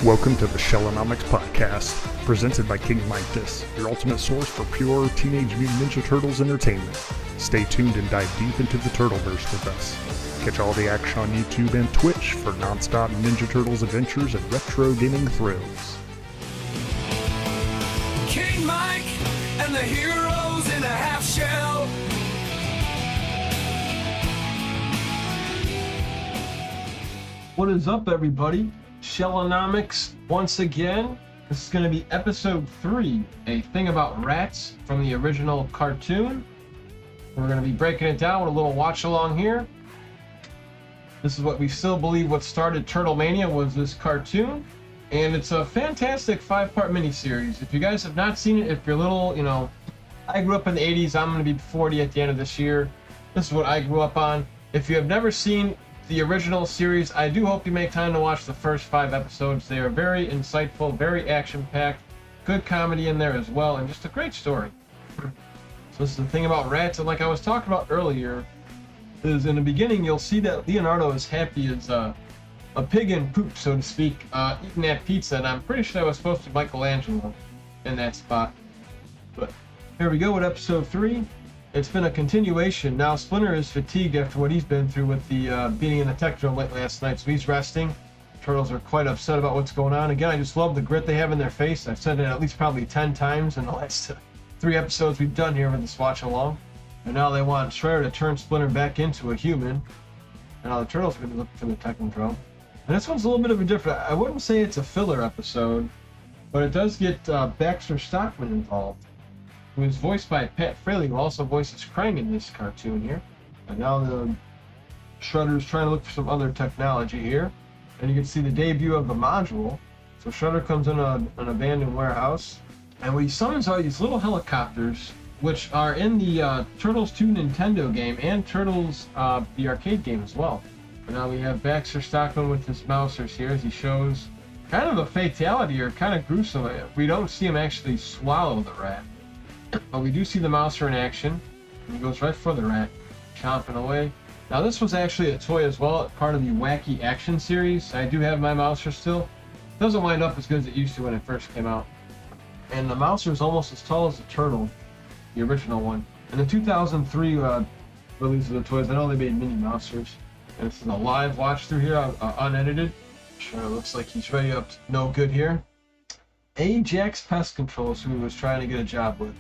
Welcome to the Shellonomics Podcast, presented by King Midas, your ultimate source for pure Teenage Mutant Ninja Turtles entertainment. Stay tuned and dive deep into the Turtleverse with us. Catch all the action on YouTube and Twitch for non-stop Ninja Turtles adventures and retro gaming thrills. King Mike and the heroes in a half shell. What is up, everybody? Shellonomics once again. This is going to be episode 3, a thing about rats from the original cartoon. We're going to be breaking it down with a little watch along here. This is what we still believe what started Turtle Mania was this cartoon, and it's a fantastic 5-part miniseries. If you guys have not seen it, if you're little, I grew up in the 80s. I'm going to be 40 at the end of this year. This is what I grew up on. If you have never seen the original series, I do hope you make time to watch the first 5 episodes. They are very insightful, very action-packed, good comedy in there as well, and just a great story. So this is the thing about rats, and like I was talking about earlier, is in the beginning you'll see that Leonardo is happy as a pig in poop, so to speak, eating that pizza, and I'm pretty sure that was supposed to be Michelangelo in that spot. But here we go with episode 3. It's been a continuation. Now Splinter is fatigued after what he's been through with the beating in the Technodrome late last night, so he's resting. Turtles are quite upset about what's going on. Again, I just love the grit they have in their face. I've said it at least probably 10 times in the last 3 episodes we've done here with this watch along. And now they want Shredder to turn Splinter back into a human. And now the Turtles are going to look for the Technodrome. And this one's a little bit of a different. I wouldn't say it's a filler episode, but it does get Baxter Stockman involved, who is voiced by Pat Fraley, who also voices Krang in this cartoon here. And now the Shredder's trying to look for some other technology here. And you can see the debut of the module. So Shredder comes in an abandoned warehouse, and he summons all these little helicopters, which are in the Turtles 2 Nintendo game and Turtles the arcade game as well. And now we have Baxter Stockman with his mousers here as he shows kind of a fatality, or kind of gruesome. We don't see him actually swallow the rat, but we do see the mouser in action, and he goes right for the rat, chomping away. Now this was actually a toy as well, part of the Wacky Action series. I do have my mouser still. It doesn't wind up as good as it used to when it first came out. And the mouser is almost as tall as the turtle, the original one. And the 2003 release of the toys, I know they made mini mousers. And this is a live watch through here, unedited. Sure, looks like he's ready up to no good here. Ajax Pest Control is who he was trying to get a job with.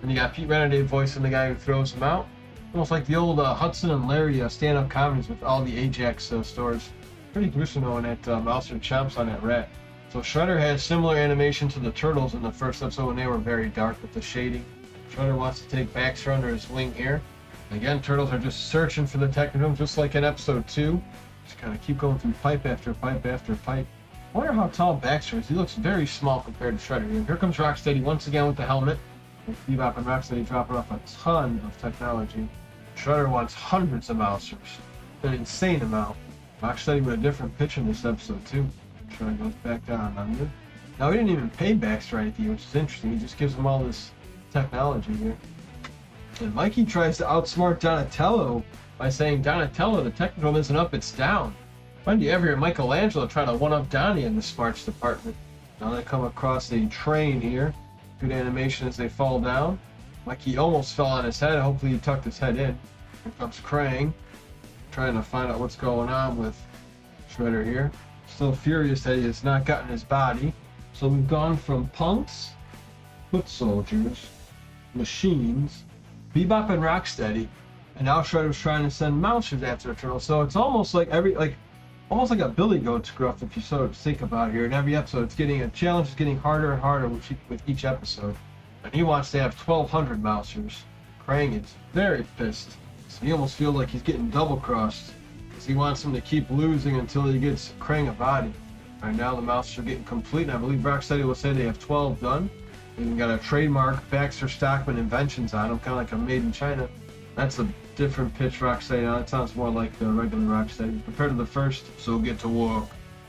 And you got Pete Renadave voicing the guy who throws them out. Almost like the old Hudson and Larry stand-up comedies with all the Ajax stores. Pretty gruesome when that mouser chomps on that rat. So Shredder had similar animation to the Turtles in the first episode when they were very dark with the shading. Shredder wants to take Baxter under his wing here. Again, Turtles are just searching for the Technodrome, just like in episode 2. Just kind of keep going through pipe after pipe after pipe. I wonder how tall Baxter is. He looks very small compared to Shredder. And here comes Rocksteady once again with the helmet. With Bebop and Rocksteady dropping off a ton of technology. Shredder wants hundreds of mousers. An insane amount. Rocksteady with a different pitch in this episode too. Shredder goes back down on good. Now he didn't even pay Baxter anything, which is interesting. He just gives him all this technology here. And Mikey tries to outsmart Donatello by saying, Donatello, the Technodrome isn't up, it's down. When do you ever hear Michelangelo try to one-up Donnie in the smarts department? Now they come across a train here. Good animation as they fall down. Mikey almost fell on his head. Hopefully he tucked his head in. Here comes Krang, trying to find out what's going on with Shredder here. Still furious that he has not gotten his body. So we've gone from punks, foot soldiers, machines, Bebop and Rocksteady, and now Shredder's trying to send mousers after the turtle. So it's almost like almost like a Billy Goat's gruff if you sort of think about it here. In every episode, a challenge is getting harder and harder with each episode. And he wants to have 1,200 mousers. Krang is very pissed. So you almost feel like he's getting double-crossed, because he wants him to keep losing until he gets Krang a body. Right now the mousers are getting complete, and I believe Rocksteady will say they have 12 done. They even got a trademark Baxter Stockman inventions on them, kind of like a made in China. That's a different pitch Rocksteady. Now that sounds more like the regular Rocksteady. Compared to the first, so get to work.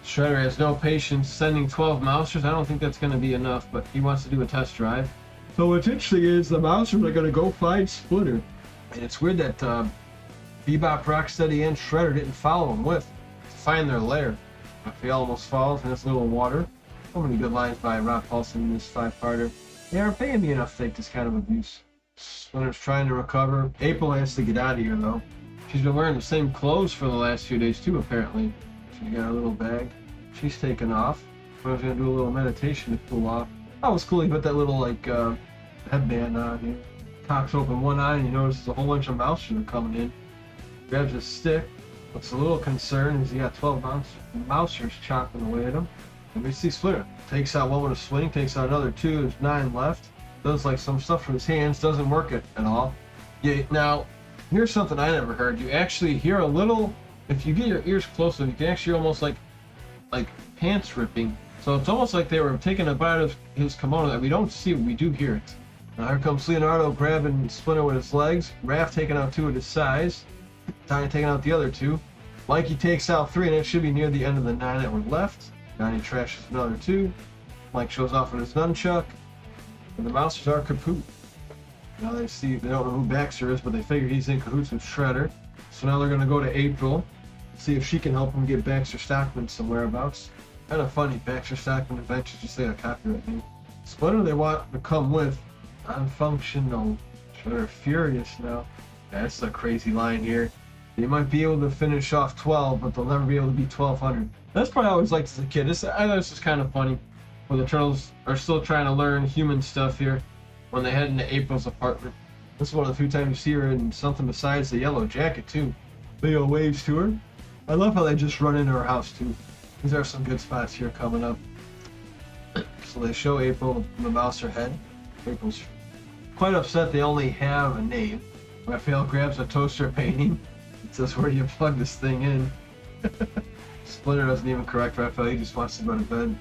Shredder has no patience sending 12 mousers. I don't think that's going to be enough, but he wants to do a test drive. So what's interesting is the mousers are going to go find Splinter. And it's weird that Bebop, Rocksteady, and Shredder didn't follow him to find their lair. Raphael almost falls in this little water. So many good lines by Rob Paulson in this 5-parter. They aren't paying me enough to take this kind of abuse. Splinter's trying to recover. April has to get out of here, though. She's been wearing the same clothes for the last few days, too, apparently. She's got her little bag. She's taken off. Splinter's going to do a little meditation to cool off. That was cool. He put that little, headband on here. Cocks open one eye, and he notices a whole bunch of mousers are coming in. Grabs his stick. Looks a little concerned as he got 12 mousers chopping away at him. And we see Splinter. Takes out one with a swing, takes out another 2. There's 9 left. Does like some stuff with his hands, doesn't work it at all. Yeah, now, here's something I never heard. You actually hear a little, if you get your ears close enough, you can actually hear almost like pants ripping. So it's almost like they were taking a bite of his kimono that we don't see, but we do hear it. Now here comes Leonardo grabbing Splinter with his legs. Raph taking out 2 at his size. Donnie taking out the other 2. Mikey takes out 3, and it should be near the end of the 9 that were left. Donnie trashes another 2. Mike shows off with his nunchuck. And the mousers are kaput. Now they don't know who Baxter is, but they figure he's in cahoots with Shredder. So now they're going to go to April, see if she can help him get Baxter Stockman some whereabouts. Kind of funny, Baxter Stockman Adventures, just say a copyright name. Splinter they want to come with unfunctional. Shredder furious now. That's a crazy line here. They might be able to finish off 12, but they'll never be able to beat 1200. That's what I always liked as a kid. I thought this was kind of funny. Where the Turtles are still trying to learn human stuff here when they head into April's apartment. This is one of the few times you see her in something besides the yellow jacket, too. Leo waves to her. I love how they just run into her house, too. These are some good spots here coming up. So they show April the mouser head. April's quite upset they only have a name. Raphael grabs a toaster painting. It says, "Where do you plug this thing in?" Splinter doesn't even correct Raphael, he just wants to go to bed.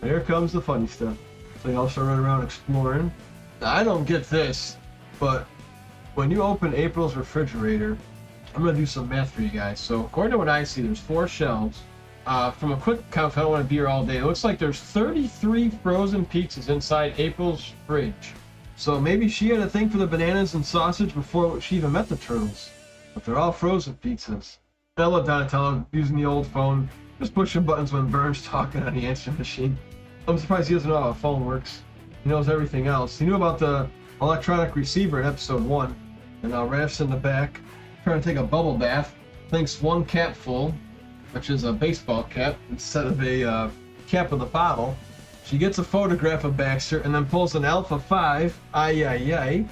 And here comes the funny stuff. So they also run around exploring. Now, I don't get this, but when you open April's refrigerator, I'm going to do some math for you guys. So according to what I see, there's 4 shelves. From a quick count, I don't want to be here all day. It looks like there's 33 frozen pizzas inside April's fridge. So maybe she had a thing for the bananas and sausage before she even met the Turtles. But they're all frozen pizzas. I love Donatello using the old phone, just pushing buttons when Burns talking on the answering machine. I'm surprised he doesn't know how a phone works. He knows everything else. He knew about the electronic receiver in episode 1. And now Raph's in the back, trying to take a bubble bath. Thinks 1 cap full, which is a baseball cap, instead of a cap with a bottle. She gets a photograph of Baxter and then pulls an Alpha 5. Ay.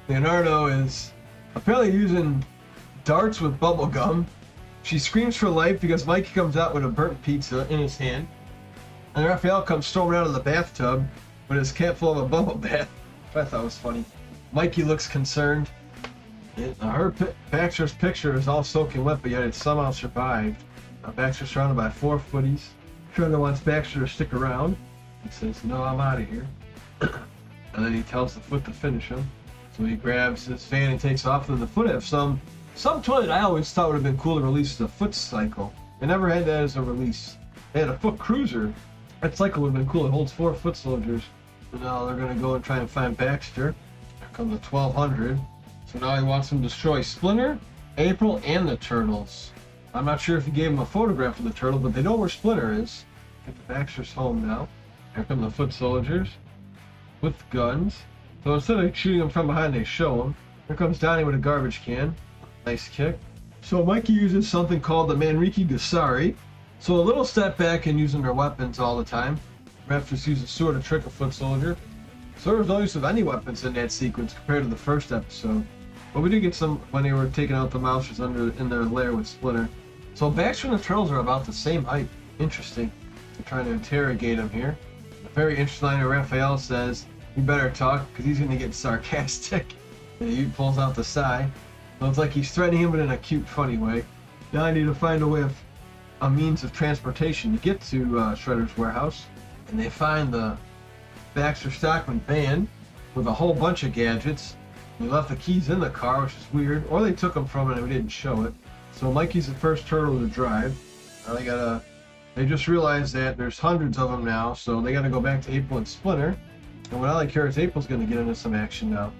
Leonardo is apparently using darts with bubble gum. She screams for life because Mikey comes out with a burnt pizza in his hand. And Raphael comes strolling out of the bathtub with his cap full of a bubble bath, which I thought was funny. Mikey looks concerned. Baxter's picture is all soaking wet, but yet it somehow survived. Baxter's surrounded by 4 footies. Shredder wants Baxter to stick around. He says, "No, I'm out of here." And then he tells the Foot to finish him. So he grabs his van and takes off. And the Foot have some toy that I always thought would have been cool to release the Foot Cycle. They never had that as a release. They had a Foot Cruiser. That cycle would have been cool. It holds 4 foot soldiers. So now they're going to go and try and find Baxter. Here comes the 1200. So now he wants them to destroy Splinter, April, and the Turtles. I'm not sure if he gave him a photograph of the turtle, but they know where Splinter is. Get the Baxter's home now. Here come the foot soldiers with guns. So instead of shooting them from behind, they show them. Here comes Donnie with a garbage can. Nice kick. So Mikey uses something called the Manriki Gasari. So a little step back in using their weapons all the time. Raph just uses sword to trick a foot soldier. So there was no use of any weapons in that sequence compared to the first episode. But we did get some when they were taking out the mousers in their lair with Splinter. So Baxter and the Turtles are about the same height. Interesting. They're trying to interrogate him here. A very interesting line where Raphael says, "You better talk," because he's going to get sarcastic. And he pulls out the sigh. So it's like he's threatening him, but in a cute, funny way. Now I need to find a means of transportation to get to Shredder's warehouse. And they find the Baxter Stockman van with a whole bunch of gadgets. They left the keys in the car, which is weird, or they took them from it and we didn't show it. So Mikey's the first turtle to drive. Now they just realized that there's hundreds of them now, so they gotta go back to April and Splinter. And what I like here is April's gonna get into some action now.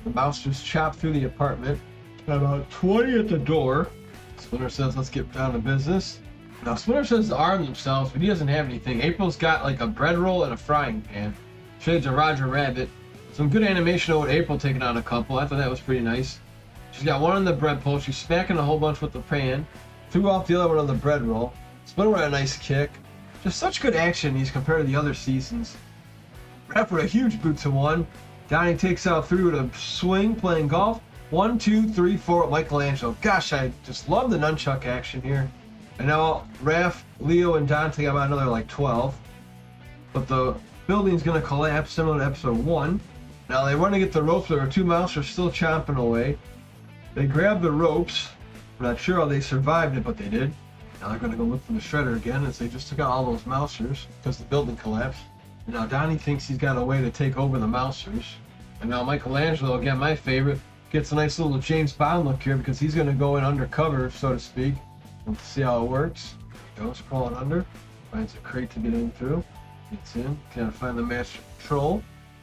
The mouse just chopped through the apartment. Got about 20 at the door. Splinter says, "Let's get down to business." Now, Splinter says to arm themselves, but he doesn't have anything. April's got like a bread roll and a frying pan. Shades of Roger Rabbit. Some good animation with April taking on a couple. I thought that was pretty nice. She's got one on the bread pole. She's smacking a whole bunch with the pan. Threw off the other one on the bread roll. Splinter with a nice kick. Just such good action these compared to the other seasons. Raph with a huge boot to one. Donnie takes out 3 with a swing, playing golf. 1, 2, 3, 4 with Michelangelo. Gosh, I just love the nunchuck action here. And now Raph, Leo, and Dante got about another like 12. But the building's going to collapse, similar to episode 1. Now they run to get the ropes, but our 2 mouse are still chomping away. They grab the ropes. I'm not sure how they survived it, but they did. Now they're going to go look for the shredder again, as they just took out all those mousers because the building collapsed. And now Donnie thinks he's got a way to take over the mousers. And now Michelangelo, again my favorite, gets a nice little James Bond look here because he's going to go in undercover, so to speak, and see how it works. Goes crawling under, finds a crate to get in through, gets in, can't find the master control.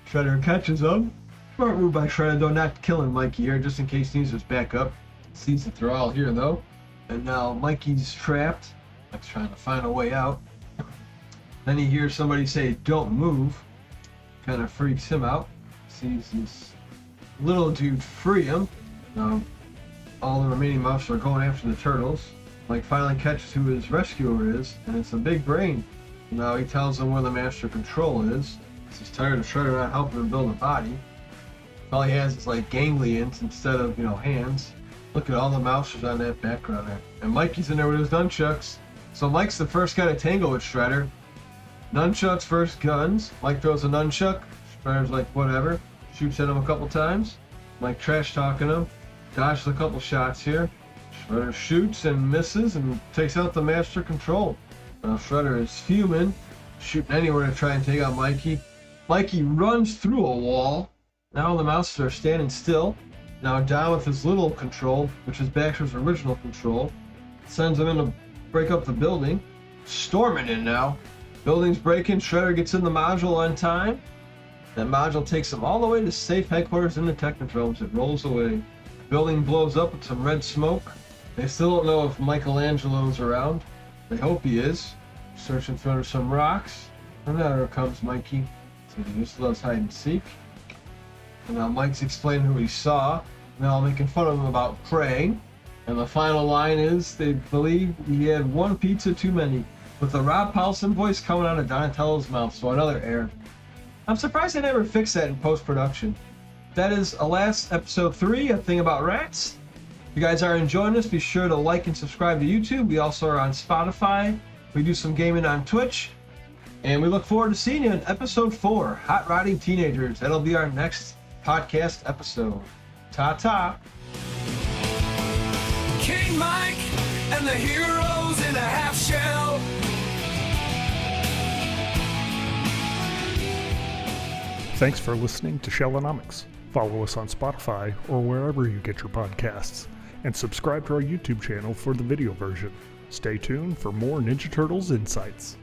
Shredder catches him. Smart move by Shredder, though, not killing Mikey here, just in case he needs his backup. Sees that they're all here, though. And now Mikey's trapped. Mike's trying to find a way out. Then he hears somebody say, "Don't move." Kind of freaks him out. Sees this little dude free him. Now, all the remaining mice are going after the turtles. Mike finally catches who his rescuer is, and it's a big brain. Now he tells them where the master control is. He's tired of Shredder not helping him build a body. All he has is like ganglions instead of, hands. Look at all the mousers on that background there. And Mikey's in there with his nunchucks. So Mike's the first guy to tangle with Shredder. Nunchucks versus guns. Mike throws a nunchuck. Shredder's like, whatever. Shoots at him a couple times. Mike trash talking him. Dodges a couple shots here. Shredder shoots and misses and takes out the master control. Now Shredder is fuming, shooting anywhere to try and take out Mikey. Mikey runs through a wall. Now the mouses are standing still. Now down with his little control, which is Baxter's original control. Sends him in to break up the building. Storming in now. Building's breaking. Shredder gets in the module on time. That module takes him all the way to safe headquarters in the Technodromes. It rolls away. The building blows up with some red smoke. They still don't know if Michelangelo's around. They hope he is. Searching for some rocks. And there comes Mikey. So he just loves hide and seek. And now Mike's explaining who he saw. Now making fun of him about praying. And the final line is they believe he had one pizza too many. With the Rob Paulson voice coming out of Donatello's mouth. So another error. I'm surprised they never fixed that in post-production. That is last episode 3, A Thing About Rats. If you guys are enjoying this, be sure to like and subscribe to YouTube. We also are on Spotify. We do some gaming on Twitch. And we look forward to seeing you in episode 4, Hot Rodding Teenagers. That'll be our next podcast episode. Ta-ta. King Mike and the heroes in a half shell. Thanks for listening to Shellonomics. Follow us on Spotify or wherever you get your podcasts. And subscribe to our YouTube channel for the video version. Stay tuned for more Ninja Turtles insights.